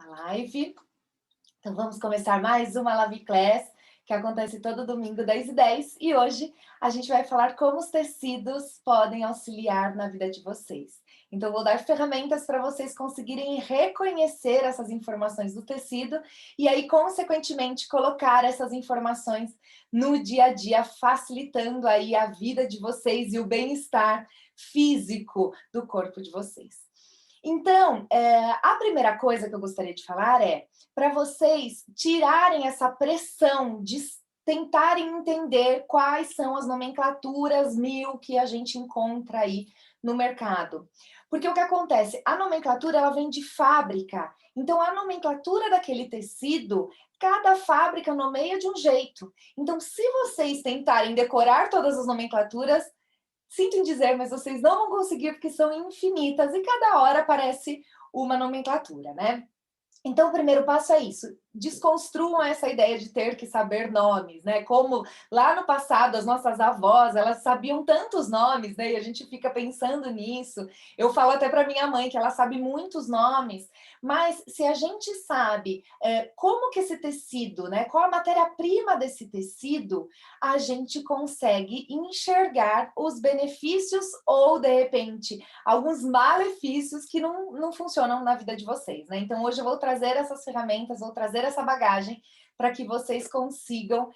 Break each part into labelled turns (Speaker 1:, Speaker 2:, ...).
Speaker 1: live. Então vamos começar mais uma Live Class, que acontece todo domingo, 10h10. E hoje a gente vai falar como os tecidos podem auxiliar na vida de vocês. Então vou dar ferramentas para vocês conseguirem reconhecer essas informações do tecido e aí, consequentemente, colocar essas informações no dia a dia, facilitando aí a vida de vocês e o bem-estar físico do corpo de vocês. Então, a primeira coisa que eu gostaria de falar é para vocês tirarem essa pressão de tentarem entender quais são as nomenclaturas mil que a gente encontra aí no mercado. Porque o que acontece? A nomenclatura ela vem de fábrica. Então, a nomenclatura daquele tecido, cada fábrica nomeia de um jeito. Então, se vocês tentarem decorar todas as nomenclaturas, sinto em dizer, mas vocês não vão conseguir porque são infinitas e cada hora aparece uma nomenclatura, né? Então, o primeiro passo é isso, desconstruam essa ideia de ter que saber nomes, né? Como lá no passado as nossas avós, elas sabiam tantos nomes, né? E a gente fica pensando nisso. Eu falo até para minha mãe que ela sabe muitos nomes, mas se a gente sabe como que esse tecido, né? Qual a matéria-prima desse tecido, a gente consegue enxergar os benefícios ou, de repente, alguns malefícios que não funcionam na vida de vocês, né? Então, hoje eu vou trazer essas ferramentas, vou trazer essa bagagem para que vocês consigam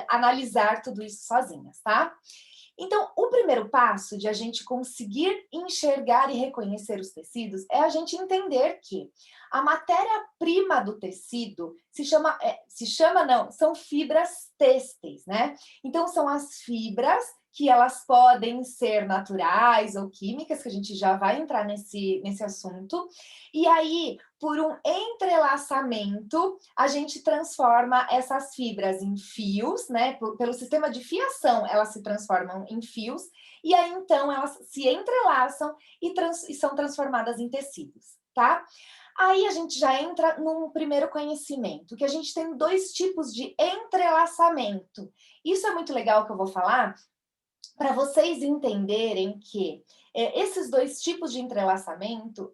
Speaker 1: analisar tudo isso sozinhas, tá? Então, o primeiro passo de a gente conseguir enxergar e reconhecer os tecidos é a gente entender que a matéria-prima do tecido são fibras têxteis, né? Então, são as fibras que elas podem ser naturais ou químicas, que a gente já vai entrar nesse assunto. E aí, por um entrelaçamento, a gente transforma essas fibras em fios, né? Pelo sistema de fiação, elas se transformam em fios, e aí, então, elas se entrelaçam e são transformadas em tecidos, tá? Aí a gente já entra num primeiro conhecimento, que a gente tem dois tipos de entrelaçamento. Isso é muito legal que eu vou falar, para vocês entenderem que esses dois tipos de entrelaçamento,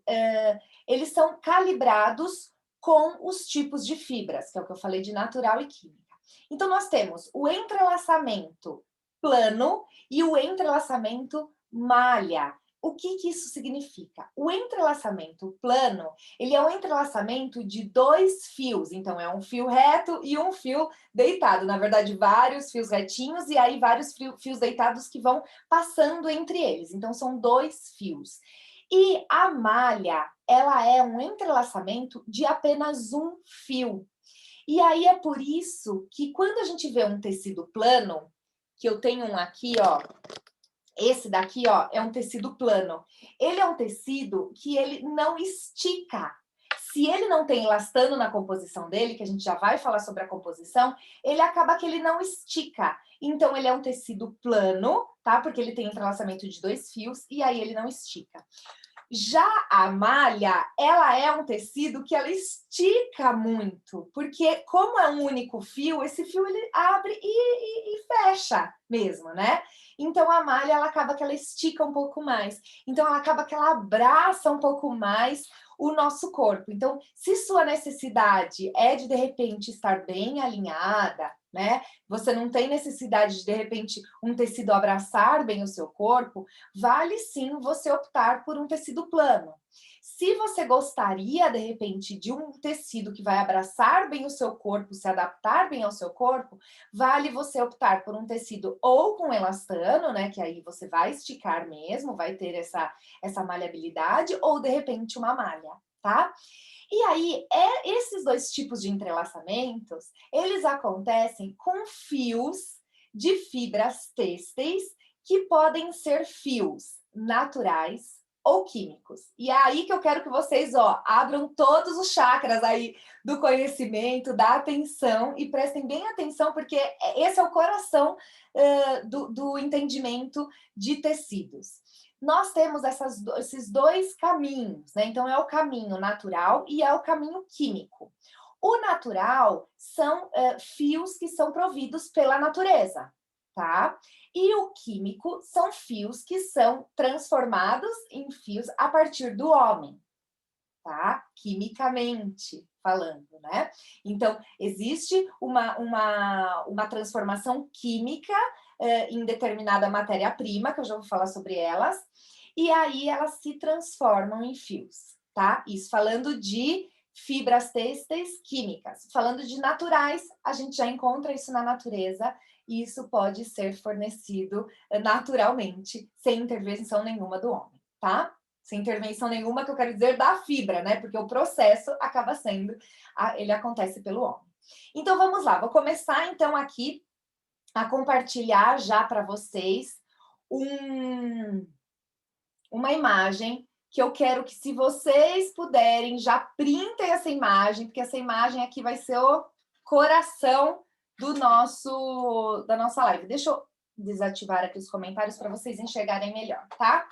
Speaker 1: eles são calibrados com os tipos de fibras, que é o que eu falei de natural e química. Então, nós temos o entrelaçamento plano e o entrelaçamento malha. O que isso significa? O entrelaçamento plano, ele é um entrelaçamento de dois fios. Então, é um fio reto e um fio deitado. Na verdade, vários fios retinhos e aí vários fios deitados que vão passando entre eles. Então, são dois fios. E a malha, ela é um entrelaçamento de apenas um fio. E aí é por isso que quando a gente vê um tecido plano, que eu tenho um aqui, ó, esse daqui, ó, é um tecido plano. Ele é um tecido que ele não estica. Se ele não tem elastano na composição dele, que a gente já vai falar sobre a composição, ele acaba que ele não estica. Então, ele é um tecido plano, tá? Porque ele tem entrelaçamento de dois fios e aí ele não estica. Já a malha, ela é um tecido que ela estica muito, porque como é um único fio, esse fio ele abre e fecha mesmo, né? Então a malha, ela acaba que ela estica um pouco mais. Então ela acaba que ela abraça um pouco mais o nosso corpo. Então, se sua necessidade é de repente estar bem alinhada, né? Você não tem necessidade de repente um tecido abraçar bem o seu corpo, vale sim você optar por um tecido plano. Se você gostaria, de repente, de um tecido que vai abraçar bem o seu corpo, se adaptar bem ao seu corpo, vale você optar por um tecido ou com elastano, né? Que aí você vai esticar mesmo, vai ter essa maleabilidade, ou de repente uma malha, tá? E aí, esses dois tipos de entrelaçamentos, eles acontecem com fios de fibras têxteis que podem ser fios naturais ou químicos. E é aí que eu quero que vocês, ó, abram todos os chakras aí do conhecimento, da atenção e prestem bem atenção, porque esse é o coração do entendimento de tecidos. Nós temos esses dois caminhos, né? Então, é o caminho natural e é o caminho químico. O natural são fios que são providos pela natureza, tá? E o químico são fios que são transformados em fios a partir do homem, tá? quimicamente falando, né? Então, existe uma transformação química em determinada matéria-prima, que eu já vou falar sobre elas, e aí elas se transformam em fios, tá? Isso falando de fibras têxteis químicas. Falando de naturais, a gente já encontra isso na natureza e isso pode ser fornecido naturalmente, sem intervenção nenhuma do homem, tá? Sem intervenção nenhuma, que eu quero dizer da fibra, né? Porque o processo acaba sendo, ele acontece pelo homem. Então, vamos lá. Vou começar, então, aqui a compartilhar já para vocês uma imagem que eu quero que, se vocês puderem, já printem essa imagem, porque essa imagem aqui vai ser o coração da nossa live. Deixa eu desativar aqui os comentários para vocês enxergarem melhor, tá?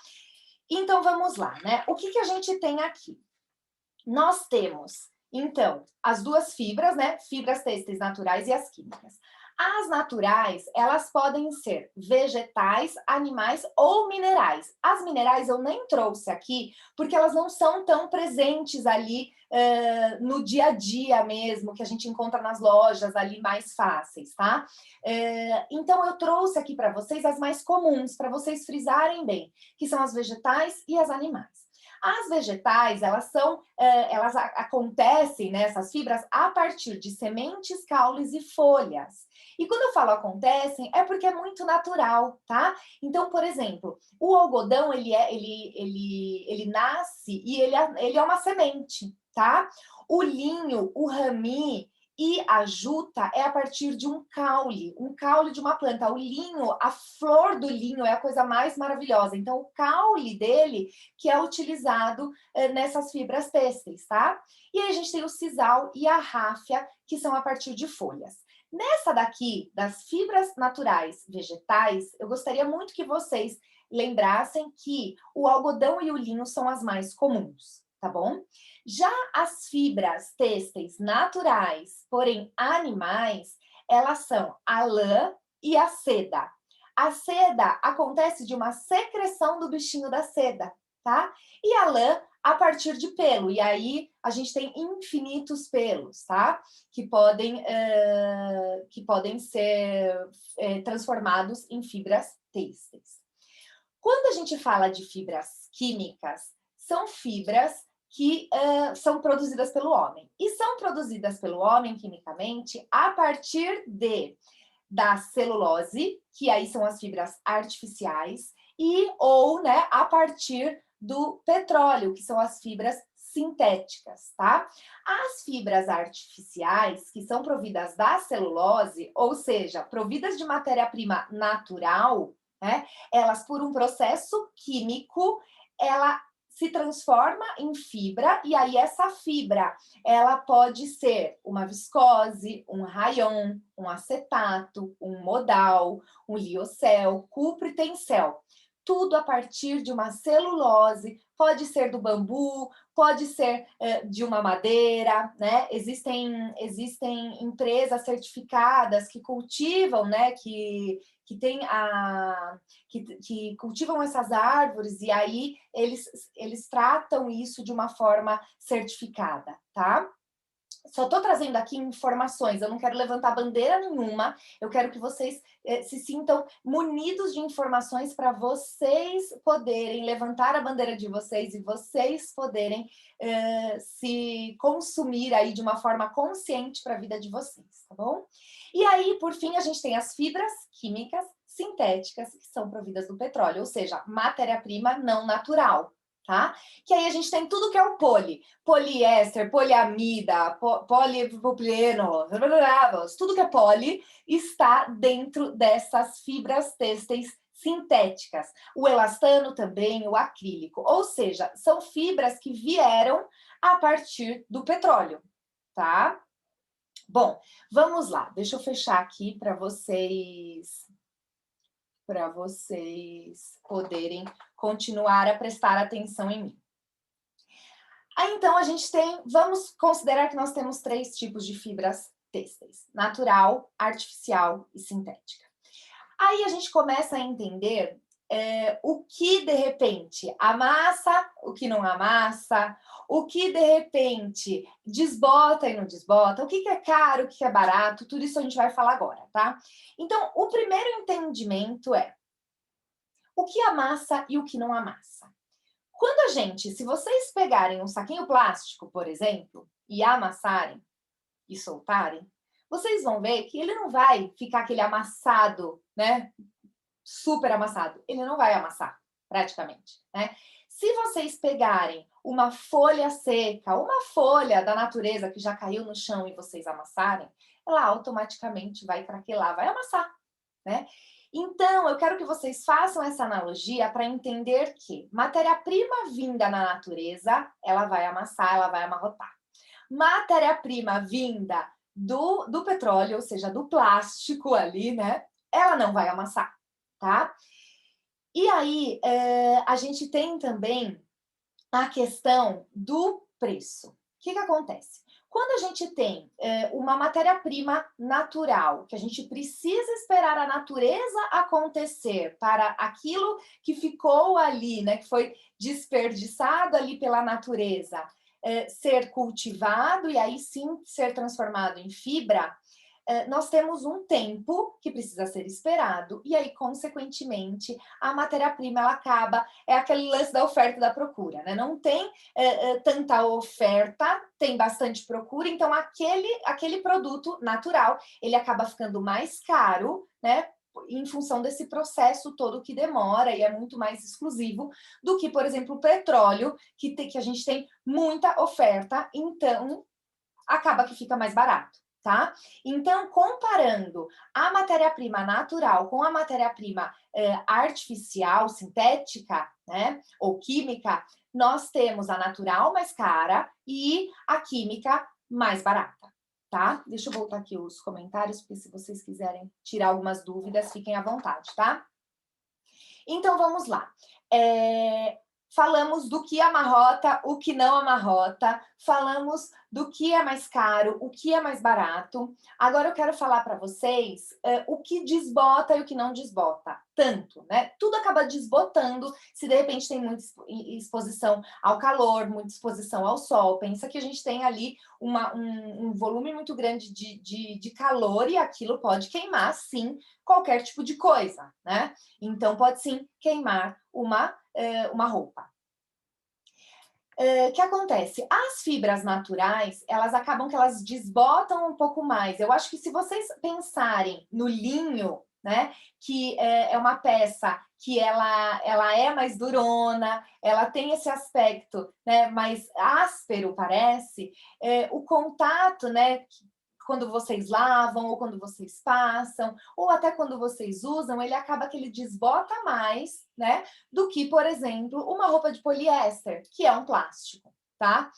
Speaker 1: Então, vamos lá, né? O que a gente tem aqui? Nós temos, então, as duas fibras, né? Fibras têxteis naturais e as químicas. As naturais, elas podem ser vegetais, animais ou minerais. As minerais eu nem trouxe aqui, porque elas não são tão presentes ali no dia a dia mesmo, que a gente encontra nas lojas ali mais fáceis, tá? Então, eu trouxe aqui para vocês as mais comuns, para vocês frisarem bem, que são as vegetais e as animais. As vegetais, elas acontecem, né, essas fibras, a partir de sementes, caules e folhas. E quando eu falo acontecem, é porque é muito natural, tá? Então, por exemplo, o algodão, ele nasce e ele é uma semente, tá? O linho, o rami e a juta é a partir de um caule de uma planta. O linho, a flor do linho é a coisa mais maravilhosa. Então, o caule dele que é utilizado nessas fibras têxteis, tá? E aí a gente tem o sisal e a ráfia, que são a partir de folhas. Nessa daqui, das fibras naturais vegetais, eu gostaria muito que vocês lembrassem que o algodão e o linho são as mais comuns, tá bom? Já as fibras têxteis naturais, porém animais, elas são a lã e a seda. A seda acontece de uma secreção do bichinho da seda, tá? E a lã a partir de pelo. E aí a gente tem infinitos pelos, tá? Que podem ser transformados em fibras têxteis. Quando a gente fala de fibras químicas, são fibras que são produzidas pelo homem. E são produzidas pelo homem quimicamente a partir da celulose, que aí são as fibras artificiais, ou, né, a partir do petróleo, que são as fibras sintéticas, tá? As fibras artificiais, que são providas da celulose, ou seja, providas de matéria-prima natural, né? Elas, por um processo químico, ela se transforma em fibra, e aí essa fibra, ela pode ser uma viscose, um rayon, um acetato, um modal, um liocel, cupro-tencel. Tudo a partir de uma celulose, pode ser do bambu, pode ser de uma madeira, né? Existem empresas certificadas que cultivam, né? Que cultivam essas árvores e aí eles tratam isso de uma forma certificada, tá? Só estou trazendo aqui informações, eu não quero levantar bandeira nenhuma, eu quero que vocês se sintam munidos de informações para vocês poderem levantar a bandeira de vocês e vocês poderem se consumir aí de uma forma consciente para a vida de vocês, tá bom? E aí, por fim, a gente tem as fibras químicas sintéticas que são providas do petróleo, ou seja, matéria-prima não natural. Tá? Que aí a gente tem tudo que é o poliéster, poliamida, polipropileno, tudo que é poli está dentro dessas fibras têxteis sintéticas. O elastano também, o acrílico, ou seja, são fibras que vieram a partir do petróleo, tá? Bom, vamos lá, deixa eu fechar aqui para vocês poderem continuar a prestar atenção em mim. Aí, então, vamos considerar que nós temos 3 tipos de fibras têxteis: natural, artificial e sintética. Aí a gente começa a entender o que de repente amassa, o que não amassa, o que de repente desbota e não desbota, o que é caro, o que é barato, tudo isso a gente vai falar agora, tá? Então, o primeiro entendimento é o que amassa e o que não amassa. Quando a gente, se vocês pegarem um saquinho plástico, por exemplo, e amassarem e soltarem, vocês vão ver que ele não vai ficar aquele amassado, né? Super amassado. Ele não vai amassar, praticamente, né? Se vocês pegarem uma folha seca, uma folha da natureza que já caiu no chão e vocês amassarem, ela automaticamente vai craquelar, vai amassar, né? Então, eu quero que vocês façam essa analogia para entender que matéria-prima vinda na natureza, ela vai amassar, ela vai amarrotar. Matéria-prima vinda do petróleo, ou seja, do plástico ali, né? Ela não vai amassar, tá? E aí, a gente tem também a questão do preço. O que acontece? Quando a gente tem uma matéria-prima natural, que a gente precisa esperar a natureza acontecer para aquilo que ficou ali, né, que foi desperdiçado ali pela natureza, ser cultivado e aí sim ser transformado em fibra, nós temos um tempo que precisa ser esperado, e aí, consequentemente, a matéria-prima ela acaba, é aquele lance da oferta e da procura, né? Não tem tanta oferta, tem bastante procura, então aquele produto natural, ele acaba ficando mais caro, né? Em função desse processo todo que demora e é muito mais exclusivo do que, por exemplo, o petróleo, que a gente tem muita oferta, então acaba que fica mais barato, tá? Então, comparando a matéria-prima natural com a matéria-prima artificial, sintética, né, ou química, nós temos a natural mais cara e a química mais barata, tá? Deixa eu voltar aqui os comentários, porque se vocês quiserem tirar algumas dúvidas, fiquem à vontade, tá? Então, vamos lá. Falamos do que amarrota, o que não amarrota, falamos do que é mais caro, o que é mais barato. Agora eu quero falar para vocês o que desbota e o que não desbota. Tanto, né? Tudo acaba desbotando se de repente tem muita exposição ao calor, muita exposição ao sol. Pensa que a gente tem ali um volume muito grande de calor e aquilo pode queimar, sim, qualquer tipo de coisa, né? Então, pode sim queimar uma roupa. O que acontece? As fibras naturais, elas acabam que elas desbotam um pouco mais. Eu acho que se vocês pensarem no linho, né, que é uma peça que ela é mais durona, ela tem esse aspecto, né, mais áspero, parece, o contato, né, quando vocês lavam, ou quando vocês passam, ou até quando vocês usam, ele acaba que ele desbota mais, né? Do que, por exemplo, uma roupa de poliéster, que é um plástico, tá?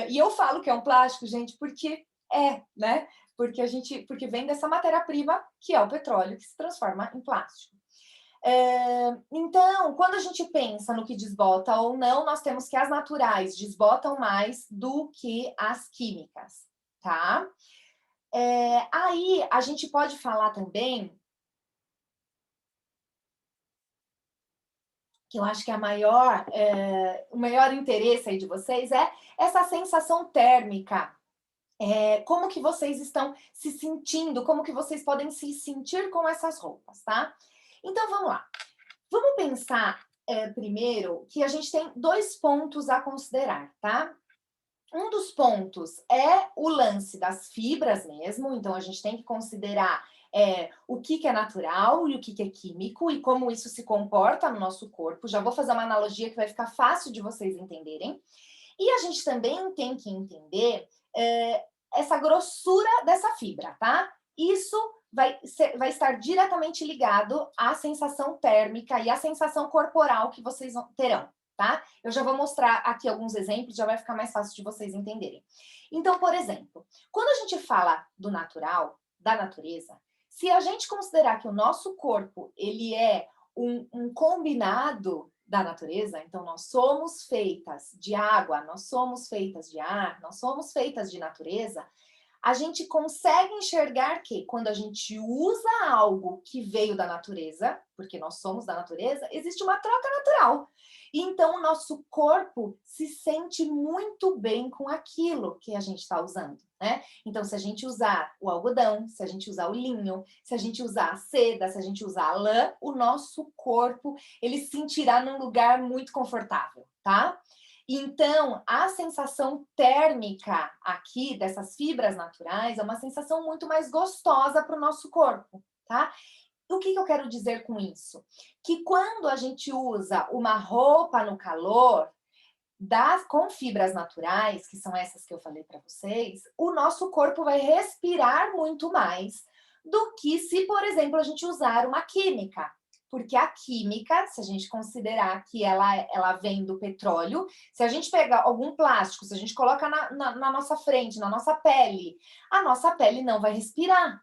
Speaker 1: E eu falo que é um plástico, gente, porque né? Porque vem dessa matéria-prima, que é o petróleo, que se transforma em plástico. Então, quando a gente pensa no que desbota ou não, nós temos que as naturais desbotam mais do que as químicas, tá? Aí a gente pode falar também, que eu acho que o maior interesse aí de vocês é essa sensação térmica. Como que vocês estão se sentindo, como que vocês podem se sentir com essas roupas, tá? Então, vamos lá. Vamos pensar primeiro que a gente tem 2 pontos a considerar, tá? Um dos pontos é o lance das fibras mesmo, então a gente tem que considerar o que é natural e o que é químico e como isso se comporta no nosso corpo. Já vou fazer uma analogia que vai ficar fácil de vocês entenderem. E a gente também tem que entender essa grossura dessa fibra, tá? Isso vai estar diretamente ligado à sensação térmica e à sensação corporal que vocês terão. Tá? Eu já vou mostrar aqui alguns exemplos, já vai ficar mais fácil de vocês entenderem. Então, por exemplo, quando a gente fala do natural, da natureza, se a gente considerar que o nosso corpo ele é um combinado da natureza, então nós somos feitas de água, nós somos feitas de ar, nós somos feitas de natureza, a gente consegue enxergar que quando a gente usa algo que veio da natureza, porque nós somos da natureza, existe uma troca natural. Então, o nosso corpo se sente muito bem com aquilo que a gente está usando, né? Então, se a gente usar o algodão, se a gente usar o linho, se a gente usar a seda, se a gente usar a lã, o nosso corpo, ele se sentirá num lugar muito confortável, tá? Então, a sensação térmica aqui dessas fibras naturais é uma sensação muito mais gostosa para o nosso corpo, tá? O que eu quero dizer com isso? Que quando a gente usa uma roupa no calor, com fibras naturais, que são essas que eu falei para vocês, o nosso corpo vai respirar muito mais do que se, por exemplo, a gente usar uma química. Porque a química, se a gente considerar que ela vem do petróleo, se a gente pegar algum plástico, se a gente coloca na nossa frente, na nossa pele, a nossa pele não vai respirar.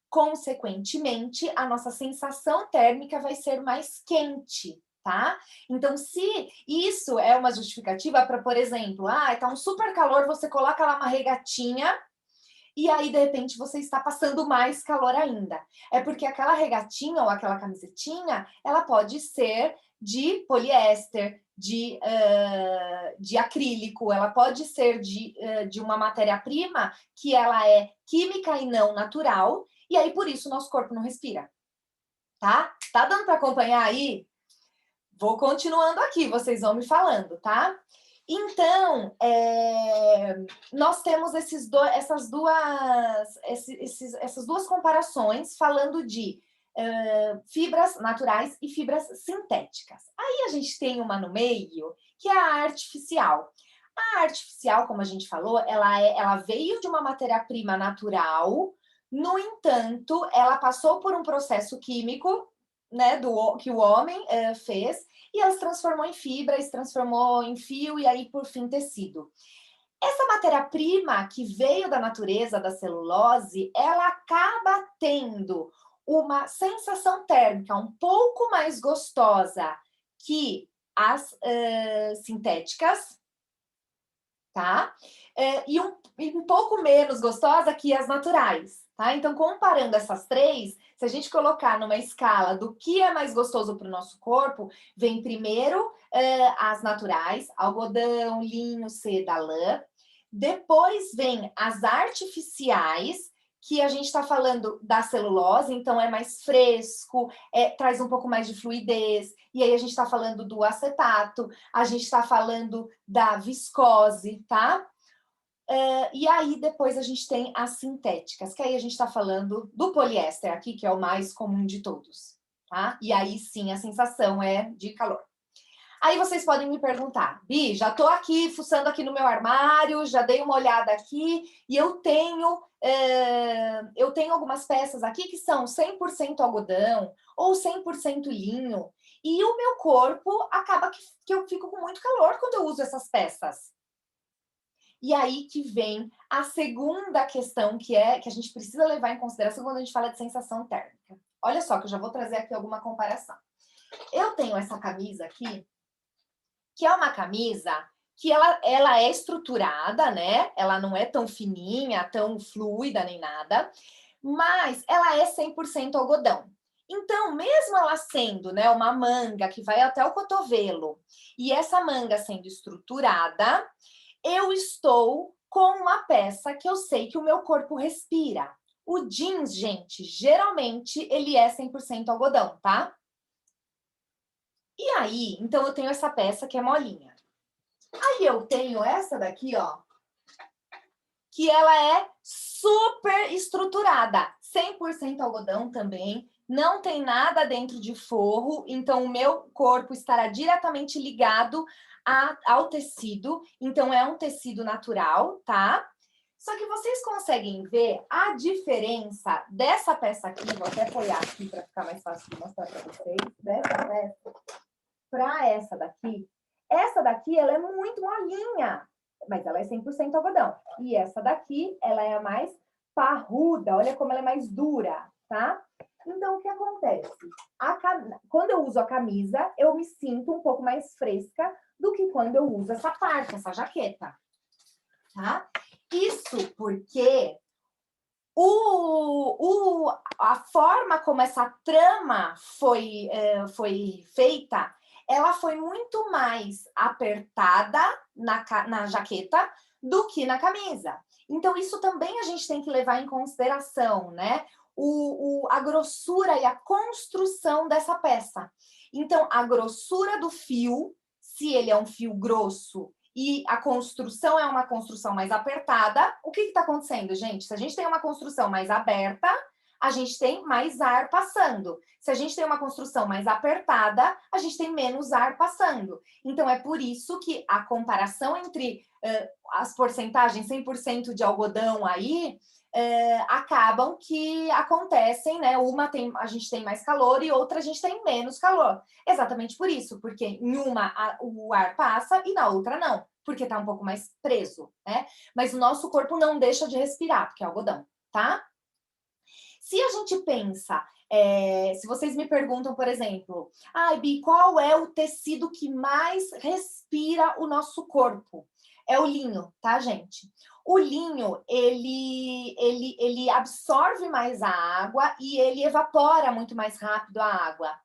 Speaker 1: Consequentemente, a nossa sensação térmica vai ser mais quente, tá? Então, se isso é uma justificativa para, por exemplo, tá um super calor, você coloca lá uma regatinha e aí, de repente, você está passando mais calor ainda. É porque aquela regatinha ou aquela camisetinha, ela pode ser de poliéster, de acrílico, ela pode ser de uma matéria-prima que ela é química e não natural, e aí por isso o nosso corpo não respira, tá? Tá dando para acompanhar aí? Vou continuando aqui, vocês vão me falando, tá? Então, nós temos essas duas comparações falando de fibras naturais e fibras sintéticas. Aí a gente tem uma no meio, que é a artificial. A artificial, como a gente falou, ela veio de uma matéria-prima natural, no entanto, ela passou por um processo químico, né, que o homem fez, e ela se transformou em fibra, se transformou em fio e aí, por fim, tecido. Essa matéria-prima que veio da natureza, da celulose, ela acaba tendo uma sensação térmica um pouco mais gostosa que as sintéticas, tá? E um pouco menos gostosa que as naturais, tá? Então, comparando essas três, se a gente colocar numa escala do que é mais gostoso para o nosso corpo, vem primeiro as naturais, algodão, linho, seda, lã. Depois vem as artificiais, que a gente está falando da celulose, então é mais fresco, traz um pouco mais de fluidez. E aí a gente está falando do acetato, a gente está falando da viscose, tá? E aí depois a gente tem as sintéticas, que aí a gente está falando do poliéster aqui, que é o mais comum de todos, tá? E aí sim a sensação é de calor. Aí vocês podem me perguntar, Bi, já estou aqui, fuçando aqui no meu armário, já dei uma olhada aqui, e eu tenho algumas peças aqui que são 100% algodão ou 100% linho, e o meu corpo acaba que eu fico com muito calor quando eu uso essas peças. E aí que vem a segunda questão, que a gente precisa levar em consideração quando a gente fala de sensação térmica. Olha só, que eu já vou trazer aqui alguma comparação. Eu tenho essa camisa aqui, que é uma camisa que ela é estruturada, né? Ela não é tão fininha, tão fluida nem nada, mas ela é 100% algodão. Então, mesmo ela sendo, né, uma manga que vai até o cotovelo, e essa manga sendo estruturada, eu estou com uma peça que eu sei que o meu corpo respira. O jeans, gente, geralmente ele é 100% algodão, tá? E aí, então eu tenho essa peça que é molinha. Aí eu tenho essa daqui, ó, que ela é super estruturada, 100% algodão também, não tem nada dentro de forro, então o meu corpo estará diretamente ligado ao tecido, então é um tecido natural, tá? Só que vocês conseguem ver a diferença dessa peça aqui, vou até apoiar aqui para ficar mais fácil de mostrar para vocês, dessa peça para essa daqui. Essa daqui, ela é muito molinha, mas ela é 100% algodão. E essa daqui, ela é a mais parruda, olha como ela é mais dura, tá? Então, o que acontece? Quando eu uso a camisa, eu me sinto um pouco mais fresca do que quando eu uso essa parte, essa jaqueta, tá? Isso porque A forma como essa trama foi feita, ela foi muito mais apertada na jaqueta do que na camisa. Então, isso também a gente tem que levar em consideração, né? A grossura e a construção dessa peça. Então, a grossura do fio, se ele é um fio grosso e a construção é uma construção mais apertada, o que está acontecendo, gente? Se a gente tem uma construção mais aberta, a gente tem mais ar passando. Se a gente tem uma construção mais apertada, a gente tem menos ar passando. Então, é por isso que a comparação entre as porcentagens 100% de algodão aí, acabam que acontecem, né? A gente tem mais calor e outra a gente tem menos calor. Exatamente por isso, porque em uma o ar passa e na outra não, porque está um pouco mais preso, né? Mas o nosso corpo não deixa de respirar, porque é algodão, tá? Se a gente pensa, se vocês me perguntam, por exemplo, Bi, qual é o tecido que mais respira o nosso corpo? É o linho, tá, gente? O linho, ele absorve mais a água e ele evapora muito mais rápido a água,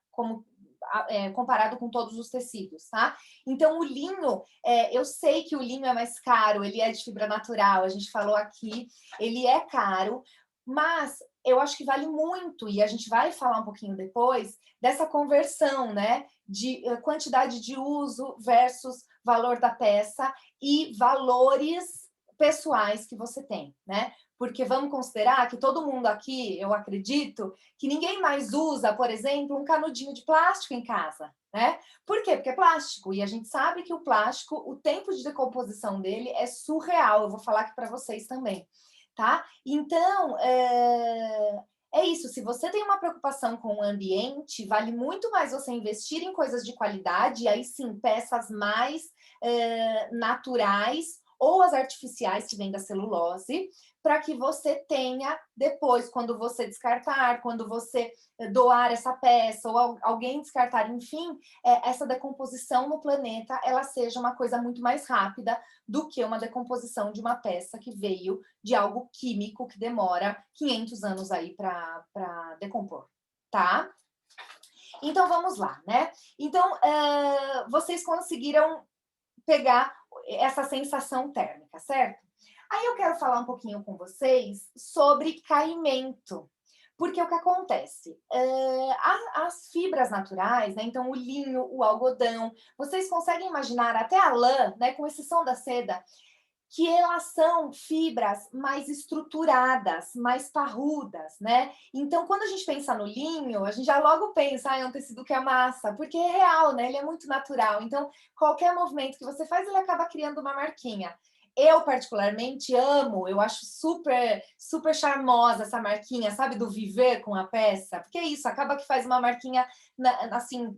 Speaker 1: comparado com todos os tecidos, tá? Então, o linho, eu sei que o linho é mais caro, ele é de fibra natural, a gente falou aqui, ele é caro, mas eu acho que vale muito, e a gente vai falar um pouquinho depois, dessa conversão, né? De quantidade de uso versus valor da peça e valores pessoais que você tem, né? Porque vamos considerar que todo mundo aqui, eu acredito, que ninguém mais usa, por exemplo, um canudinho de plástico em casa, né? Por quê? Porque é plástico, e a gente sabe que o plástico, o tempo de decomposição dele é surreal, eu vou falar aqui para vocês também, tá? Então, é isso, se você tem uma preocupação com o ambiente, vale muito mais você investir em coisas de qualidade, e aí sim, peças mais naturais ou as artificiais que vêm da celulose, para que você tenha depois, quando você descartar, quando você doar essa peça, ou alguém descartar, enfim, essa decomposição no planeta, ela seja uma coisa muito mais rápida do que uma decomposição de uma peça que veio de algo químico que demora 500 anos aí para decompor, tá? Então, vamos lá, né? Então, vocês conseguiram pegar essa sensação térmica, certo? Aí eu quero falar um pouquinho com vocês sobre caimento. Porque o que acontece? As fibras naturais, né? Então o linho, o algodão, vocês conseguem imaginar até a lã, né? Com exceção da seda, que elas são fibras mais estruturadas, mais parrudas, né? Então, quando a gente pensa no linho, a gente já logo pensa, é um tecido que amassa, porque é real, né? Ele é muito natural. Então, qualquer movimento que você faz, ele acaba criando uma marquinha. Eu, particularmente, amo, eu acho super, super charmosa essa marquinha, sabe, do viver com a peça, porque é isso, acaba que faz uma marquinha, assim,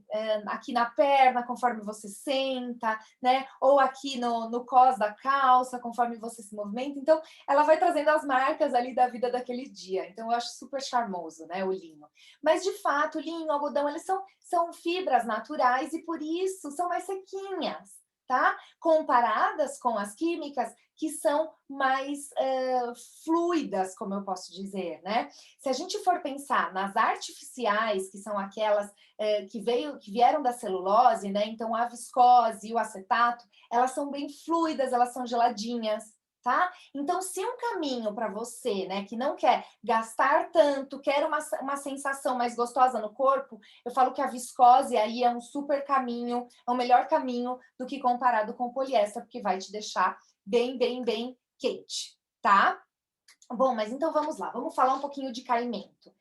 Speaker 1: aqui na perna, conforme você senta, né, ou aqui no cós da calça, conforme você se movimenta, então, ela vai trazendo as marcas ali da vida daquele dia, então eu acho super charmoso, né, o linho. Mas, de fato, o linho, o algodão, eles são fibras naturais e, por isso, são mais sequinhas, tá? Comparadas com as químicas que são mais fluidas, como eu posso dizer, né? Se a gente for pensar nas artificiais, que são aquelas que vieram da celulose, né? Então a viscose e o acetato, elas são bem fluidas, elas são geladinhas, tá? Então, se um caminho para você, né, que não quer gastar tanto, quer uma sensação mais gostosa no corpo, eu falo que a viscose aí é um super caminho, é o melhor caminho do que comparado com o poliéster, porque vai te deixar bem, bem, bem quente, tá? Bom, mas então vamos lá, vamos falar um pouquinho de caimento.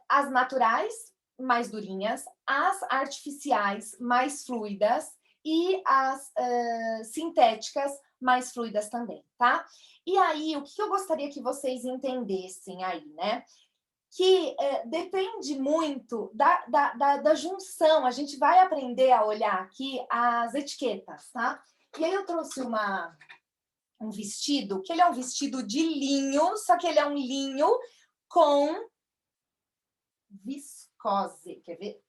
Speaker 1: As naturais, mais durinhas, as artificiais, mais fluidas, e as sintéticas, mais fluidas também, tá? E aí, o que eu gostaria que vocês entendessem aí, né? Que depende muito da junção, a gente vai aprender a olhar aqui as etiquetas, tá? E aí eu trouxe um vestido, que ele é um vestido de linho, só que ele é um linho com viscose. Quer ver?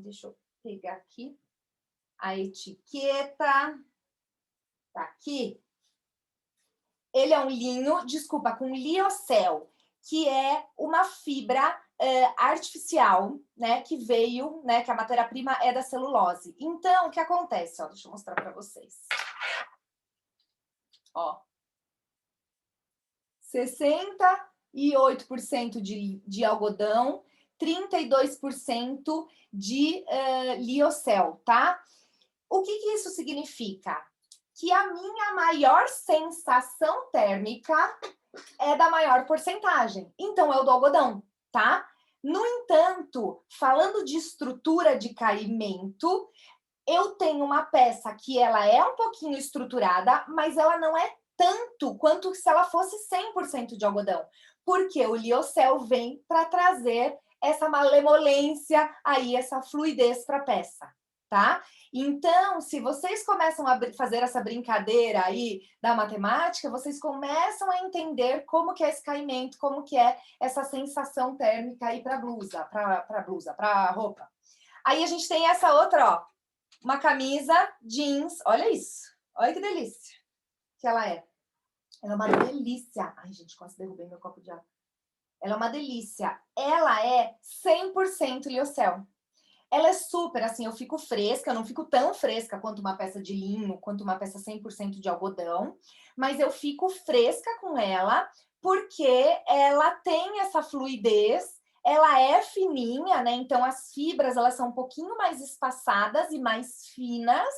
Speaker 1: Deixa eu pegar aqui a etiqueta. Tá aqui. Ele é um linho, desculpa, com liocel. que é uma fibra artificial, né, que veio, né, que a matéria-prima é da celulose. Então, o que acontece? Ó, deixa eu mostrar para vocês. Ó, 68% de algodão, 32% de liocel, tá? O que isso significa? Que a minha maior sensação térmica é da maior porcentagem. Então, é o do algodão, tá? No entanto, falando de estrutura de caimento, eu tenho uma peça que ela é um pouquinho estruturada, mas ela não é tanto quanto se ela fosse 100% de algodão. Porque o liocel vem para trazer essa malemolência aí, essa fluidez para a peça, tá? Então, se vocês começam a fazer essa brincadeira aí da matemática, vocês começam a entender como que é esse caimento, como que é essa sensação térmica aí para para roupa. Aí a gente tem essa outra, ó, uma camisa jeans, olha isso, olha que delícia que ela é. Ela é uma delícia. Ai, gente, quase derrubei meu copo de água. Ela é uma delícia. Ela é 100% liocel. Ela é super, assim, eu fico fresca, eu não fico tão fresca quanto uma peça de linho, quanto uma peça 100% de algodão, mas eu fico fresca com ela, porque ela tem essa fluidez, ela é fininha, né? Então, as fibras, elas são um pouquinho mais espaçadas e mais finas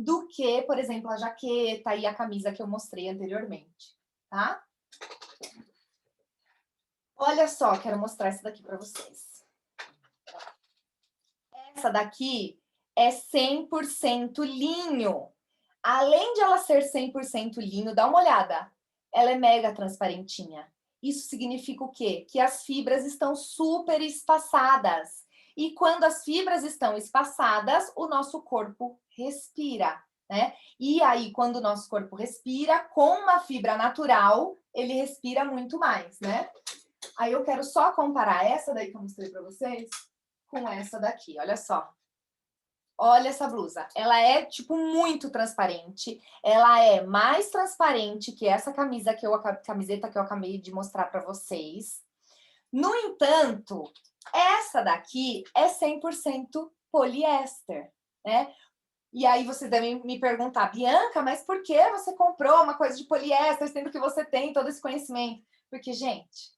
Speaker 1: do que, por exemplo, a jaqueta e a camisa que eu mostrei anteriormente, tá? Olha só, quero mostrar essa daqui para vocês. Essa daqui é 100% linho. Além de ela ser 100% linho, dá uma olhada. Ela é mega transparentinha. Isso significa o quê? Que as fibras estão super espaçadas. E quando as fibras estão espaçadas, o nosso corpo respira, né? E aí, quando o nosso corpo respira, com uma fibra natural, ele respira muito mais, né? Aí eu quero só comparar essa daí que eu mostrei para vocês com essa daqui, olha só. Olha essa blusa, ela é, tipo, muito transparente. Ela é mais transparente que essa camiseta que eu acabei de mostrar para vocês. No entanto, essa daqui é 100% poliéster, né? E aí vocês devem me perguntar, Bianca, mas por que você comprou uma coisa de poliéster, sendo que você tem todo esse conhecimento? Porque, gente,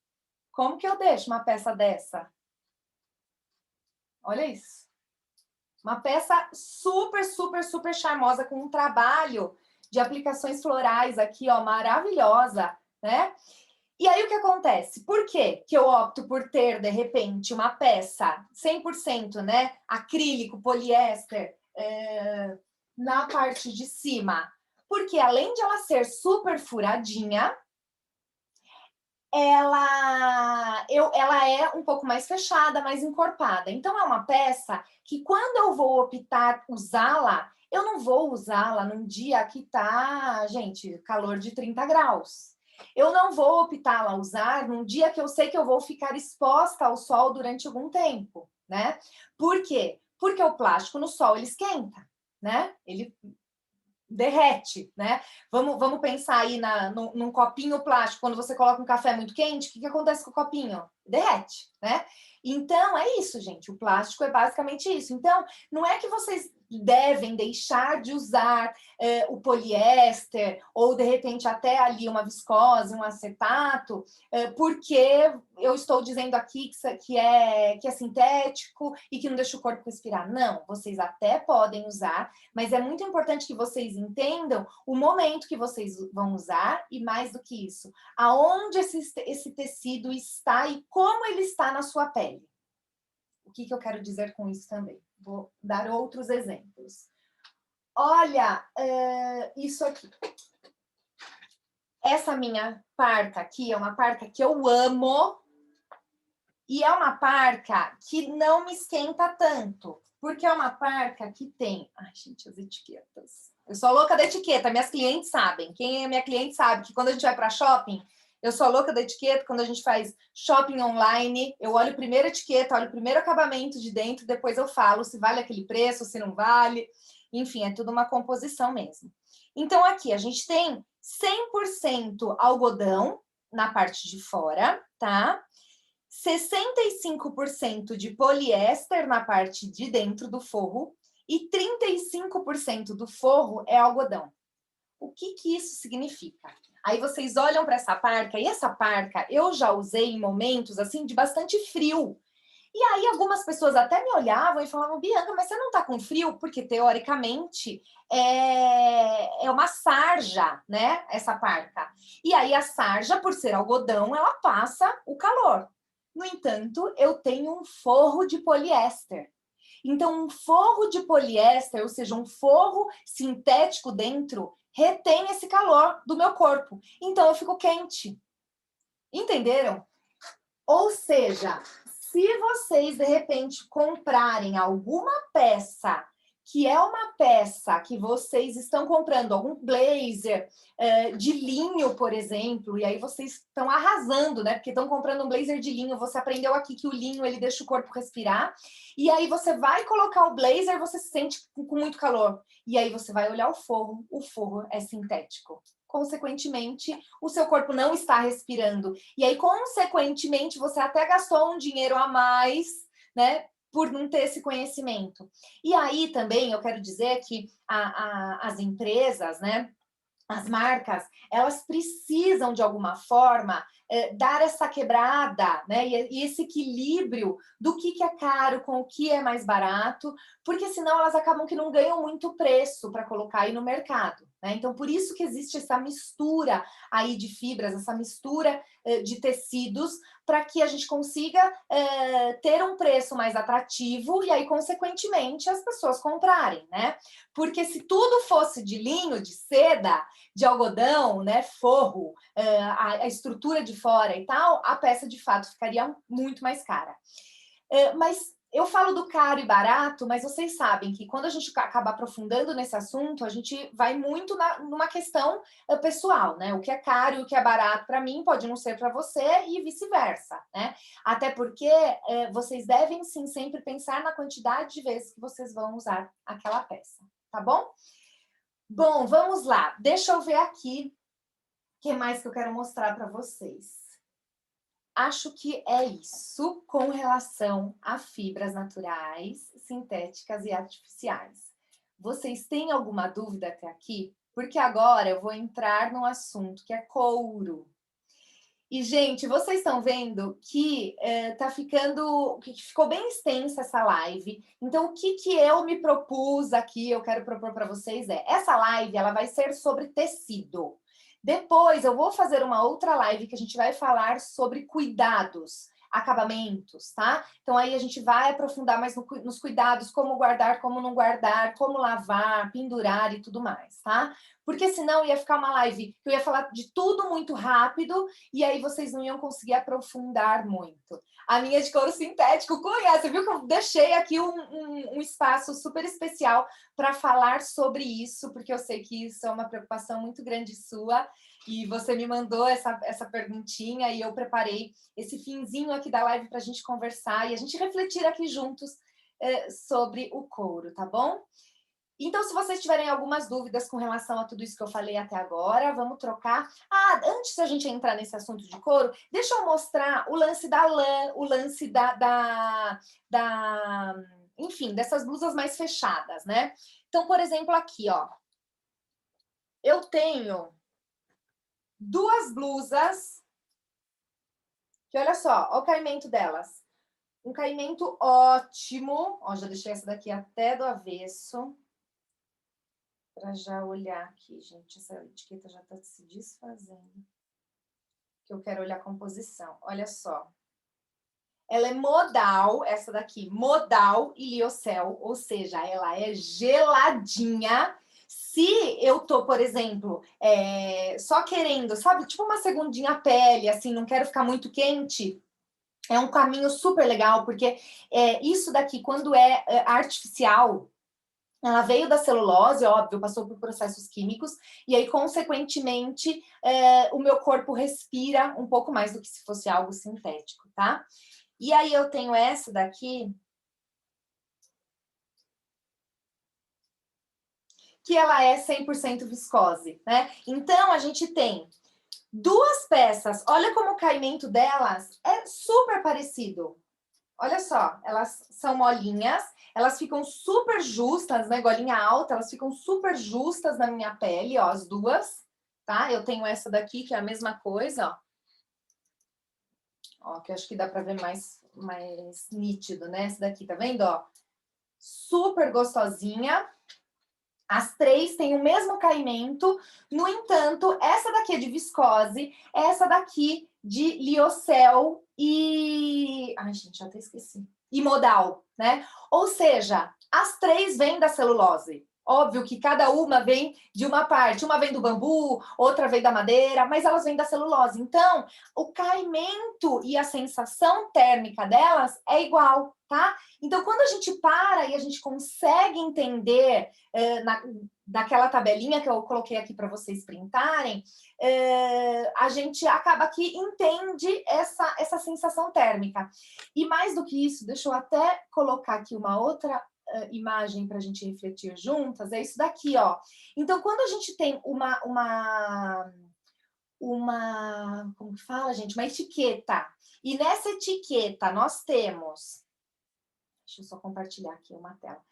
Speaker 1: como que eu deixo uma peça dessa? Olha isso. Uma peça super, super, super charmosa, com um trabalho de aplicações florais aqui, ó, maravilhosa, né? E aí, o que acontece? Por que eu opto por ter, de repente, uma peça 100%, né, acrílico, poliéster, na parte de cima? Porque, além de ela ser super furadinha, ela é um pouco mais fechada, mais encorpada. Então, é uma peça que, quando eu vou optar usá-la, eu não vou usá-la num dia que tá, gente, calor de 30 graus. Eu não vou optá-la usar num dia que eu sei que eu vou ficar exposta ao sol durante algum tempo, né? Por quê? Porque o plástico no sol, ele esquenta, né? Ele derrete, né? Vamos pensar aí num copinho plástico, quando você coloca um café muito quente, o que acontece com o copinho? Derrete, né? Então, é isso, gente. O plástico é basicamente isso. Então, não é que vocês devem deixar de usar o poliéster ou, de repente, até ali uma viscose, um acetato, porque eu estou dizendo aqui que é sintético e que não deixa o corpo respirar. Não, vocês até podem usar, mas é muito importante que vocês entendam o momento que vocês vão usar e, mais do que isso, aonde esse tecido está e como ele está na sua pele. O que eu quero dizer com isso também? Vou dar outros exemplos. Olha, isso aqui. Essa minha parca aqui é uma parca que eu amo e é uma parca que não me esquenta tanto, porque é uma parca que tem... Ai, gente, as etiquetas. Eu sou louca da etiqueta, minhas clientes sabem. Quem é minha cliente sabe que quando a gente vai para shopping, eu sou louca da etiqueta. Quando a gente faz shopping online, eu olho primeiro a etiqueta, olho primeiro o acabamento de dentro, depois eu falo se vale aquele preço, se não vale. Enfim, é tudo uma composição mesmo. Então, aqui a gente tem 100% algodão, na parte de fora, tá? 65% de poliéster na parte de dentro do forro e 35% do forro é algodão. O que que isso significa? Aí vocês olham para essa parca, e essa parca eu já usei em momentos assim de bastante frio. E aí algumas pessoas até me olhavam e falavam, Bianca, mas você não tá com frio? Porque teoricamente é uma sarja, né? Essa parca. E aí a sarja, por ser algodão, ela passa o calor. No entanto, eu tenho um forro de poliéster. Então, um forro de poliéster, ou seja, um forro sintético dentro, retém esse calor do meu corpo. Então, eu fico quente. Entenderam? Ou seja, se vocês de repente comprarem alguma peça que é uma peça que vocês estão comprando, algum blazer de linho, por exemplo, e aí vocês estão arrasando, né? Porque estão comprando um blazer de linho, você aprendeu aqui que o linho ele deixa o corpo respirar, e aí você vai colocar o blazer, você se sente com muito calor. E aí você vai olhar o forro é sintético. Consequentemente, o seu corpo não está respirando. E aí, consequentemente, você até gastou um dinheiro a mais, né? Por não ter esse conhecimento. E aí também eu quero dizer que as empresas, né? As marcas, elas precisam, de alguma forma, dar essa quebrada, né? E esse equilíbrio do que é caro com o que é mais barato, porque senão elas acabam que não ganham muito preço para colocar aí no mercado, né? Então, por isso que existe essa mistura aí de fibras, essa mistura de tecidos, para que a gente consiga ter um preço mais atrativo e aí, consequentemente, as pessoas comprarem, né? Porque se tudo fosse de linho, de seda, de algodão, né, forro, a estrutura de fora e tal, a peça de fato ficaria muito mais cara. Mas eu falo do caro e barato, mas vocês sabem que quando a gente acaba aprofundando nesse assunto, a gente vai muito numa questão pessoal, né? O que é caro e o que é barato para mim pode não ser para você e vice-versa, né? Até porque vocês devem sim sempre pensar na quantidade de vezes que vocês vão usar aquela peça, tá bom? Bom, vamos lá. Deixa eu ver aqui o que mais que eu quero mostrar para vocês. Acho que é isso com relação a fibras naturais, sintéticas e artificiais. Vocês têm alguma dúvida até aqui? Porque agora eu vou entrar num assunto que é couro. E, gente, vocês estão vendo que que ficou bem extensa essa live. Então, o que eu me propus aqui, eu quero propor para vocês essa live, ela vai ser sobre tecido. Depois, eu vou fazer uma outra live que a gente vai falar sobre cuidados, acabamentos, tá? Então, aí a gente vai aprofundar mais nos cuidados, como guardar, como não guardar, como lavar, pendurar e tudo mais, tá? Porque senão ia ficar uma live que eu ia falar de tudo muito rápido e aí vocês não iam conseguir aprofundar muito. A minha de couro sintético, conhece, viu que eu deixei aqui um espaço super especial para falar sobre isso, porque eu sei que isso é uma preocupação muito grande sua, e você me mandou essa perguntinha e eu preparei esse finzinho aqui da live para a gente conversar e a gente refletir aqui juntos sobre o couro, tá bom? Então, se vocês tiverem algumas dúvidas com relação a tudo isso que eu falei até agora, vamos trocar. Ah, antes da gente entrar nesse assunto de couro, deixa eu mostrar o lance da lã, o lance enfim, dessas blusas mais fechadas, né? Então, por exemplo, aqui, ó. Eu tenho duas blusas que, olha só, ó o caimento delas. Um caimento ótimo. Ó, já deixei essa daqui até do avesso. Para já olhar aqui, gente, essa etiqueta já está se desfazendo. Que eu quero olhar a composição. Olha só. Ela é modal, essa daqui, modal e liocel, ou seja, ela é geladinha. Se eu tô, por exemplo, só querendo, sabe, tipo uma segundinha pele, assim, não quero ficar muito quente, é um caminho super legal, porque isso daqui, quando é artificial, ela veio da celulose, óbvio, passou por processos químicos, e aí, consequentemente, o meu corpo respira um pouco mais do que se fosse algo sintético, tá? E aí eu tenho essa daqui, que ela é 100% viscose, né? Então, a gente tem Duas peças, olha como o caimento delas é super parecido. Olha só, elas são molinhas, elas ficam super justas, né? Golinha alta, elas ficam super justas na minha pele, ó, as duas, tá? Eu tenho essa daqui, que é a mesma coisa, ó. Ó, que eu acho que dá pra ver mais nítido, né? Essa daqui, tá vendo, ó? Super gostosinha. As três têm o mesmo caimento, no entanto, essa daqui é de viscose, essa daqui de liocel e... Ai, gente, já até esqueci. E modal, né? Ou seja, as três vêm da celulose. Óbvio que cada uma vem de uma parte. Uma vem do bambu, outra vem da madeira, mas elas vêm da celulose. Então, o caimento e a sensação térmica delas é igual, tá? Então, quando a gente para e a gente consegue entender daquela tabelinha que eu coloquei aqui para vocês printarem, a gente acaba que entende essa sensação térmica. E mais do que isso, deixa eu até colocar aqui uma outra imagem para a gente refletir juntas, é isso daqui, ó. Então, quando a gente tem como que fala, gente? Uma etiqueta. E nessa etiqueta nós temos... Deixa eu só compartilhar aqui uma tela.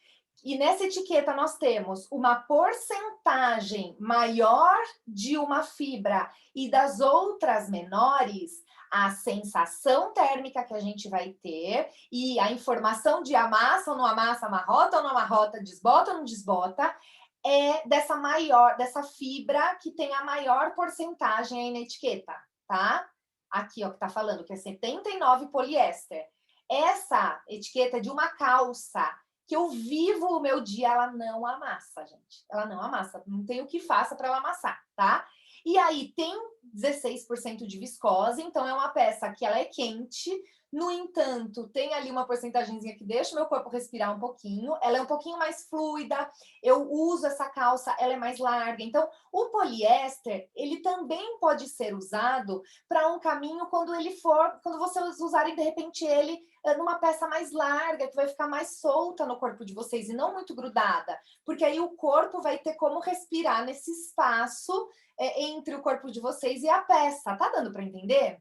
Speaker 1: E nessa etiqueta nós temos uma porcentagem maior de uma fibra e das outras menores, a sensação térmica que a gente vai ter e a informação de amassa ou não amassa, amarrota ou não amarrota, desbota ou não desbota, é dessa fibra que tem a maior porcentagem aí na etiqueta, tá? Aqui, ó, que tá falando que é 79 poliéster. Essa etiqueta é de uma calça que eu vivo o meu dia, ela não amassa, gente. Ela não amassa, não tem o que faça para ela amassar, tá? E aí tem 16% de viscose, então é uma peça que ela é quente, no entanto, tem ali uma porcentagemzinha que deixa o meu corpo respirar um pouquinho, ela é um pouquinho mais fluida, eu uso essa calça, ela é mais larga. Então, o poliéster, ele também pode ser usado para um caminho quando vocês usarem, de repente, ele numa peça mais larga, que vai ficar mais solta no corpo de vocês e não muito grudada, porque aí o corpo vai ter como respirar nesse espaço entre o corpo de vocês e a peça. Tá dando para entender?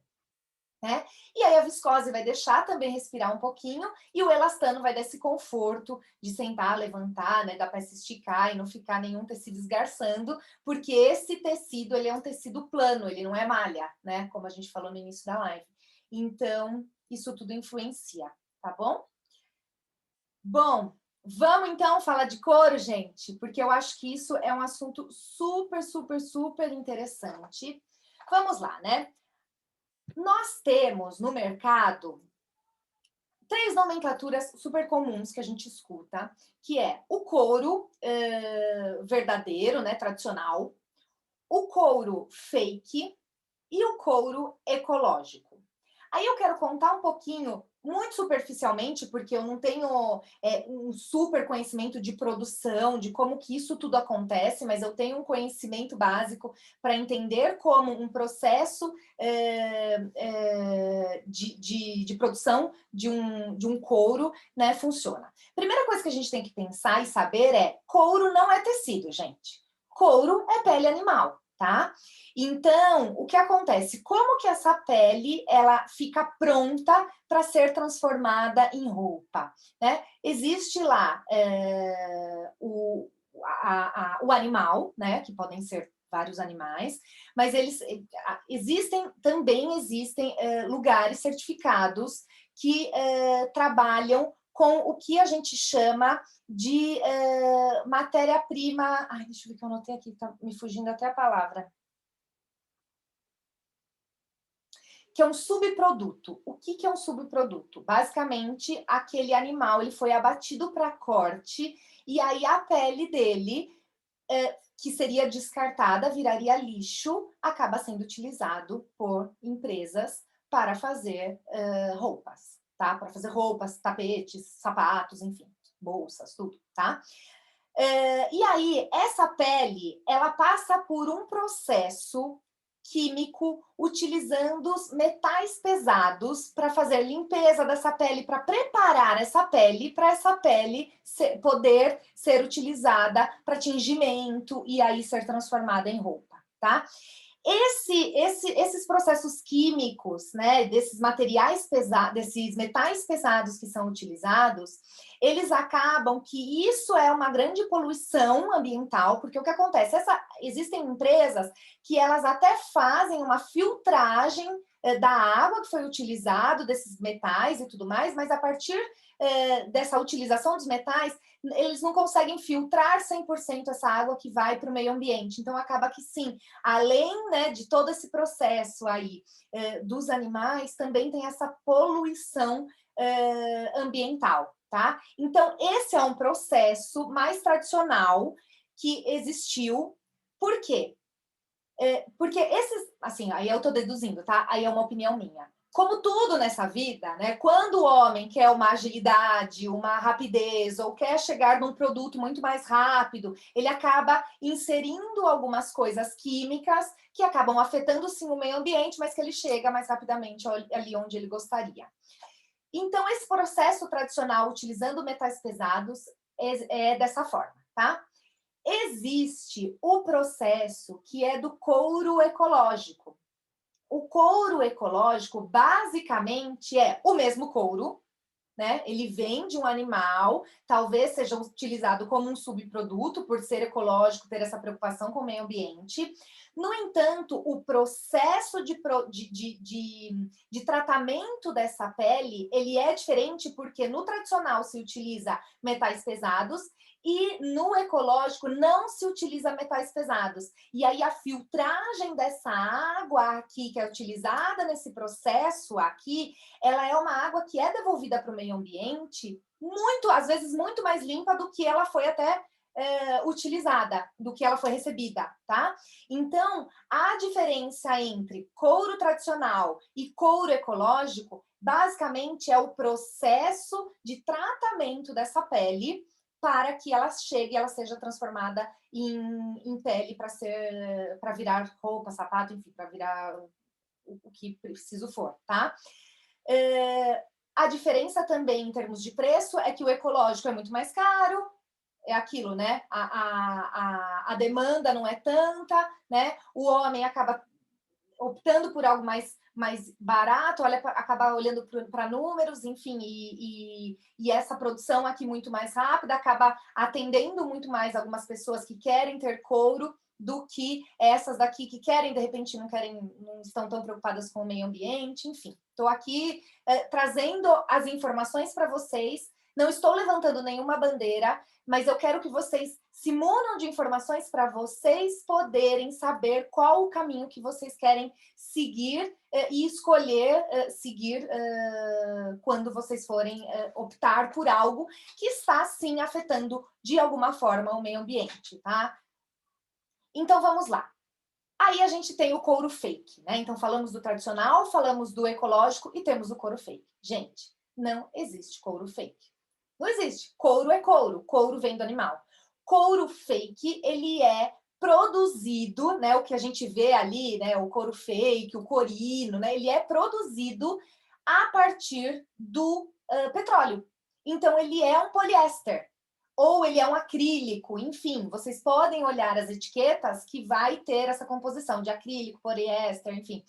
Speaker 1: Né? E aí a viscose vai deixar também respirar um pouquinho e o elastano vai dar esse conforto de sentar, levantar, né? Dá para se esticar e não ficar nenhum tecido esgarçando, porque esse tecido, ele é um tecido plano, ele não é malha, né? Como a gente falou no início da live. Então, isso tudo influencia, tá bom? Bom, vamos então falar de couro, gente, porque eu acho que isso é um assunto super, super, super interessante. Vamos lá, né? Nós temos no mercado 3 nomenclaturas super comuns que a gente escuta, que é o couro verdadeiro, né, tradicional, o couro fake e o couro ecológico. Aí eu quero contar um pouquinho, muito superficialmente, porque eu não tenho um super conhecimento de produção, de como que isso tudo acontece, mas eu tenho um conhecimento básico para entender como um processo de produção de um couro, né, funciona. Primeira coisa que a gente tem que pensar e saber é: couro não é tecido, gente. Couro é pele animal, tá? Então, o que acontece? Como que essa pele ela fica pronta para ser transformada em roupa, né? Existe lá o animal, né? Que podem ser vários animais, mas também existem lugares certificados que trabalham com o que a gente chama de matéria-prima. Ai, deixa eu ver que eu anotei aqui, tá me fugindo até a palavra. Que é um subproduto. O que é um subproduto? Basicamente, aquele animal ele foi abatido para corte e aí a pele dele, que seria descartada, viraria lixo, acaba sendo utilizado por empresas para fazer roupas, tá? Para fazer roupas, tapetes, sapatos, enfim, bolsas, tudo, tá? E aí, essa pele, ela passa por um processo químico utilizando os metais pesados para fazer limpeza dessa pele, para preparar essa pele, para essa pele poder ser utilizada para tingimento e aí ser transformada em roupa, tá? Esses processos químicos, né, desses materiais pesados, desses metais pesados que são utilizados, eles acabam que isso é uma grande poluição ambiental, porque o que acontece? Existem empresas que elas até fazem uma filtragem da água que foi utilizado, desses metais e tudo mais, mas a partir dessa utilização dos metais, eles não conseguem filtrar 100% essa água que vai para o meio ambiente. Então, acaba que sim, além, né, de todo esse processo aí dos animais, também tem essa poluição ambiental, tá? Então, esse é um processo mais tradicional que existiu. Por quê? Porque esses, assim, aí eu tô deduzindo, tá? Aí é uma opinião minha. Como tudo nessa vida, né? Quando o homem quer uma agilidade, uma rapidez, ou quer chegar num produto muito mais rápido, ele acaba inserindo algumas coisas químicas que acabam afetando sim o meio ambiente, mas que ele chega mais rapidamente ali onde ele gostaria. Então, esse processo tradicional, utilizando metais pesados, é dessa forma, tá? Existe o processo que é do couro ecológico. O couro ecológico, basicamente, é o mesmo couro, né? Ele vem de um animal, talvez seja utilizado como um subproduto, por ser ecológico, ter essa preocupação com o meio ambiente. No entanto, o processo de tratamento dessa pele, ele é diferente porque no tradicional se utiliza metais pesados e no ecológico não se utiliza metais pesados. E aí a filtragem dessa água aqui, que é utilizada nesse processo aqui, ela é uma água que é devolvida para o meio ambiente muito, às vezes, muito mais limpa do que ela foi até utilizada, do que ela foi recebida, tá? Então, a diferença entre couro tradicional e couro ecológico, basicamente, é o processo de tratamento dessa pele para que ela chegue, ela seja transformada em pele para virar roupa, sapato, enfim, para virar o que preciso for, tá? A diferença também em termos de preço é que o ecológico é muito mais caro, é aquilo, né? A demanda não é tanta, né? O homem acaba optando por algo mais barato, acaba olhando para números, enfim, e essa produção aqui muito mais rápida acaba atendendo muito mais algumas pessoas que querem ter couro do que essas daqui que querem, de repente não querem, não estão tão preocupadas com o meio ambiente, enfim. Estou aqui trazendo as informações para vocês, não estou levantando nenhuma bandeira, mas eu quero que vocês se munam de informações para vocês poderem saber qual o caminho que vocês querem seguir e escolher seguir quando vocês forem optar por algo que está, sim, afetando de alguma forma o meio ambiente, tá? Então, vamos lá. Aí a gente tem o couro fake, né? Então, falamos do tradicional, falamos do ecológico e temos o couro fake. Gente, não existe couro fake. Não existe. Couro é couro. Couro vem do animal. Couro fake, ele é produzido, né? O que a gente vê ali, né? O couro fake, o corino, né? Ele é produzido a partir do petróleo. Então, ele é um poliéster. Ou ele é um acrílico, enfim, vocês podem olhar as etiquetas que vai ter essa composição de acrílico, poliéster, enfim.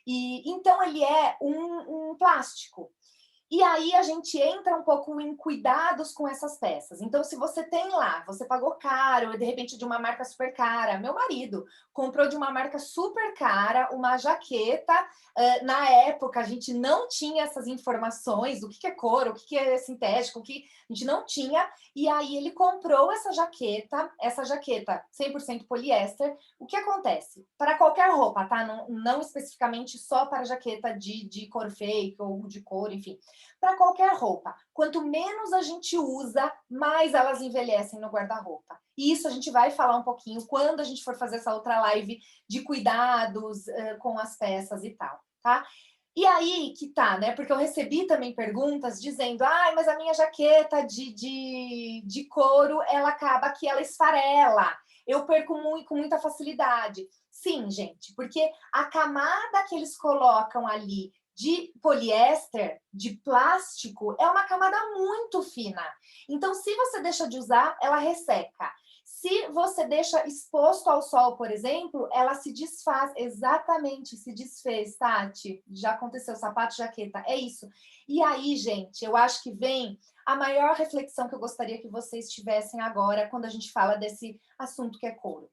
Speaker 1: E então ele é um plástico. E aí a gente entra um pouco em cuidados com essas peças. Então, se você tem lá, você pagou caro, de repente de uma marca super cara. Meu marido comprou de uma marca super cara uma jaqueta. Na época, a gente não tinha essas informações do que é couro, o que é sintético, o que a gente não tinha. E aí ele comprou essa jaqueta 100% poliéster. O que acontece? Para qualquer roupa, tá? Não especificamente só para jaqueta de couro fake ou de couro, enfim. Para qualquer roupa. Quanto menos a gente usa, mais elas envelhecem no guarda-roupa. E isso a gente vai falar um pouquinho quando a gente for fazer essa outra live de cuidados com as peças e tal, tá? E aí que tá, né? Porque eu recebi também perguntas dizendo: ah, mas a minha jaqueta de couro, ela acaba que ela esfarela. Eu perco muito, com muita facilidade. Sim, gente, porque a camada que eles colocam ali de poliéster, de plástico, é uma camada muito fina. Então, se você deixa de usar, ela resseca. Se você deixa exposto ao sol, por exemplo, ela se desfaz, exatamente, se desfez, Tati. Já aconteceu, sapato, jaqueta, é isso. E aí, gente, eu acho que vem a maior reflexão que eu gostaria que vocês tivessem agora, quando a gente fala desse assunto que é couro.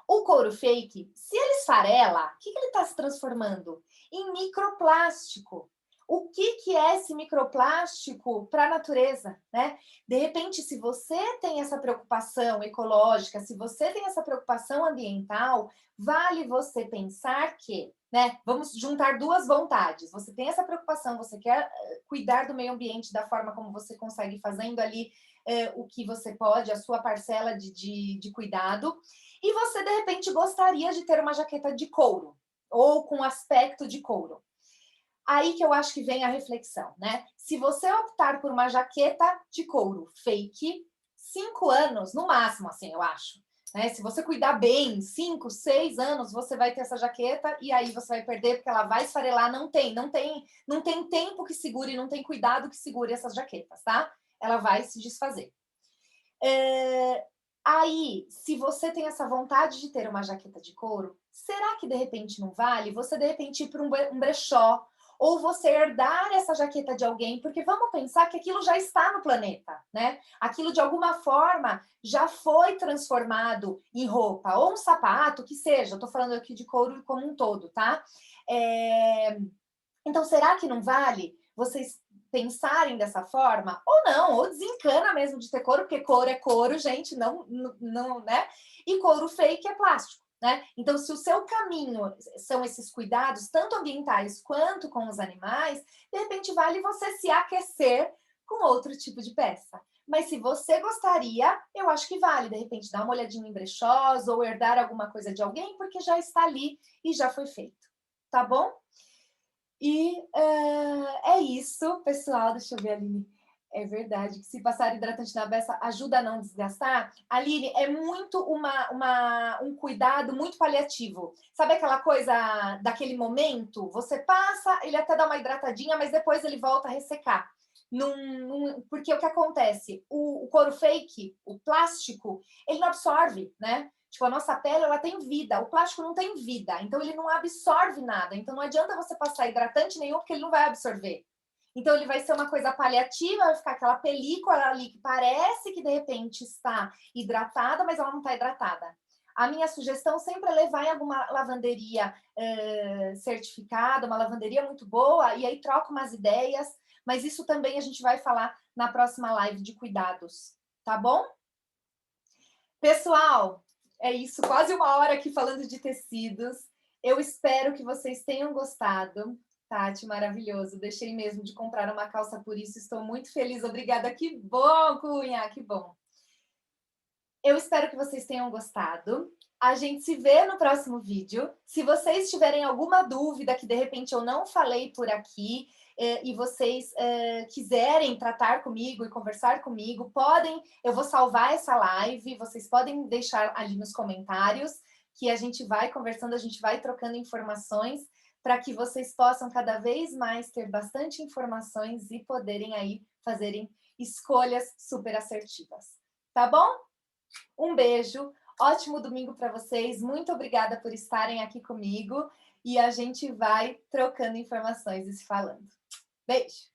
Speaker 1: O couro fake, se ele esfarela, o que ele está se transformando? Em microplástico. O que é esse microplástico para a natureza, né? De repente, se você tem essa preocupação ecológica, se você tem essa preocupação ambiental, vale você pensar que, né? Vamos juntar duas vontades. Você tem essa preocupação, você quer cuidar do meio ambiente da forma como você consegue, fazendo ali o que você pode, a sua parcela de cuidado, e você, de repente, gostaria de ter uma jaqueta de couro, ou com aspecto de couro. Aí que eu acho que vem a reflexão, né? Se você optar por uma jaqueta de couro fake, 5 anos, no máximo, assim, eu acho. Né? Se você cuidar bem, 5, 6 anos, você vai ter essa jaqueta e aí você vai perder, porque ela vai esfarelar. Não tem tempo que segure, não tem cuidado que segure essas jaquetas, tá? Ela vai se desfazer. Aí, se você tem essa vontade de ter uma jaqueta de couro, será que de repente não vale você de repente ir para um brechó, ou você herdar essa jaqueta de alguém, porque vamos pensar que aquilo já está no planeta, né? Aquilo de alguma forma já foi transformado em roupa, ou um sapato, que seja. Eu tô falando aqui de couro como um todo, tá? Então, será que não vale vocês pensarem dessa forma? Ou não, ou desencana mesmo de ter couro, porque couro é couro, gente, não, né? E couro fake é plástico, né? Então, se o seu caminho são esses cuidados, tanto ambientais quanto com os animais, de repente vale você se aquecer com outro tipo de peça. Mas se você gostaria, eu acho que vale, de repente, dar uma olhadinha em brechós ou herdar alguma coisa de alguém, porque já está ali e já foi feito. Tá bom? E é isso, pessoal. Deixa eu ver, Aline. É verdade que se passar hidratante na beça ajuda a não desgastar. Aline, é muito um cuidado muito paliativo. Sabe aquela coisa daquele momento? Você passa, ele até dá uma hidratadinha, mas depois ele volta a ressecar. Porque o que acontece? O couro fake, o plástico, ele não absorve, né? Tipo, a nossa pele, ela tem vida, o plástico não tem vida, então ele não absorve nada. Então não adianta você passar hidratante nenhum, porque ele não vai absorver. Então ele vai ser uma coisa paliativa, vai ficar aquela película ali que parece que de repente está hidratada, mas ela não está hidratada. A minha sugestão sempre é levar em alguma lavanderia certificada, uma lavanderia muito boa, e aí troca umas ideias, mas isso também a gente vai falar na próxima live de cuidados, tá bom? Pessoal, é isso, quase uma hora aqui falando de tecidos. Eu espero que vocês tenham gostado. Tati, maravilhoso. Deixei mesmo de comprar uma calça por isso. Estou muito feliz. Obrigada. Que bom, Cunha, que bom. Eu espero que vocês tenham gostado. A gente se vê no próximo vídeo. Se vocês tiverem alguma dúvida que de repente eu não falei por aqui, e vocês quiserem tratar comigo e conversar comigo, podem, eu vou salvar essa live, vocês podem deixar ali nos comentários, que a gente vai conversando, a gente vai trocando informações, para que vocês possam cada vez mais ter bastante informações e poderem aí fazerem escolhas super assertivas. Tá bom? Um beijo, ótimo domingo para vocês, muito obrigada por estarem aqui comigo, e a gente vai trocando informações e se falando. Beijo!